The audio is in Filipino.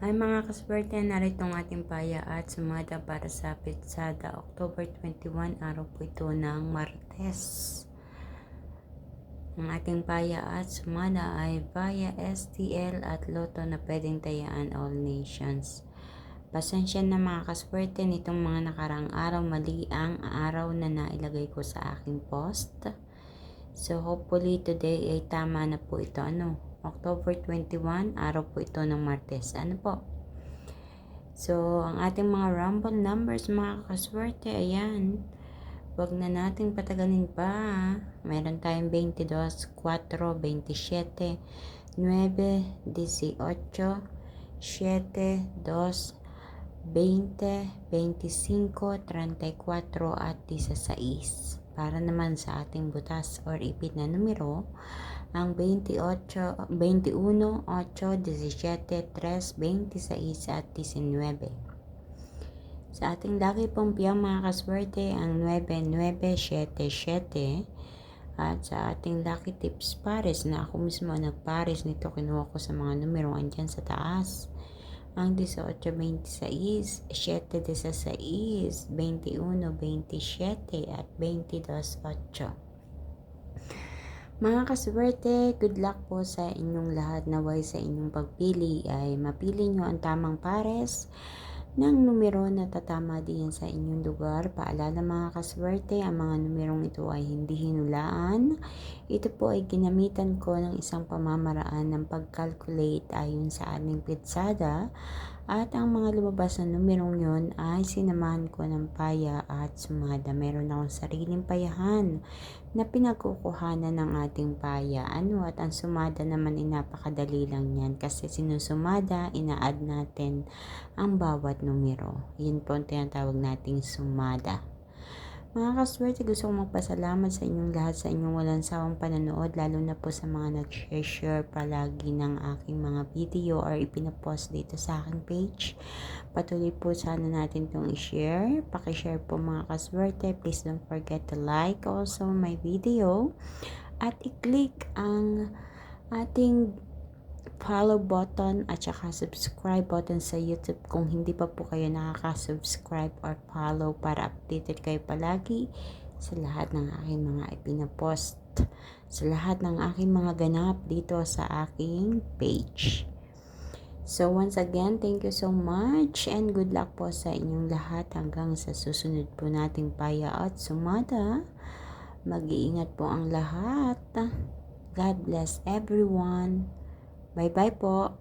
Ay mga kaswerte, narito ang ating paya at sumada para sa Pitsada, October 21, araw po ito ng Martes. Ang ating paya at sumada ay via STL at Lotto na pwedeng tayaan all nations. Pasensya na mga kaswerte, nitong mga nakarang araw, mali ang araw na nailagay ko sa aking post. So hopefully today ay tama na po ito. October 21, araw po ito ng Martes. So, ang ating mga rumble numbers mga kaswerte, ayan. Huwag na nating patagalin pa. Mayroon tayong 22, 4, 27, 9, 18, 7, 2, 20, 25, 34 at 16. Para naman sa ating butas or ipit na numero, ang 28, 21, 8, 17, 3, 26 at 19. Sa ating lucky pong piyang mga kaswerte, ang 9977. At sa ating lucky tips pares na ako mismo nagpares nito, kinuha ko sa mga numero andyan sa taas. Ang 18, 26, 7, 16, 21, 27 at 22, 8. Mga kaswerte, good luck po sa inyong lahat. Naway sa inyong pagpili ay mapili nyo ang tamang pares ng numero na tatama din sa inyong lugar. Paalala mga kaswerte, ang mga numerong ito ay hindi hinulaan. Ito po ay ginamitan ko ng isang pamamaraan ng pag-calculate ayon sa aming pitsada. At ang mga lumabas na numerong yon ay sinamahan ko ng paya at sumada. Meron akong sariling payahan na pinagkukuhanan ng ating paya. At ang sumada naman ay napakadali lang yan kasi sinusumada, ina-add natin ang bawat numero. Yun po ang tinatawag nating sumada. Mga kaswerte, gusto kong magpasalamat sa inyong lahat sa inyong walang sawang panonood, lalo na po sa mga nag-share palagi ng aking mga video or ipinapost dito sa aking page. Patuloy po sana natin itong i-share. Pakishare po mga kaswerte. Please don't forget to like also my video at i-click ang ating follow button at saka subscribe button sa YouTube kung hindi pa po kayo nakaka-subscribe or follow para updated kayo palagi sa lahat ng aking mga ipinapost, sa lahat ng aking mga ganap dito sa aking page. So once again, thank you so much and good luck po sa inyong lahat hanggang sa susunod po nating paya at sumada. Mag-iingat po ang lahat. God bless everyone. Bye-bye po.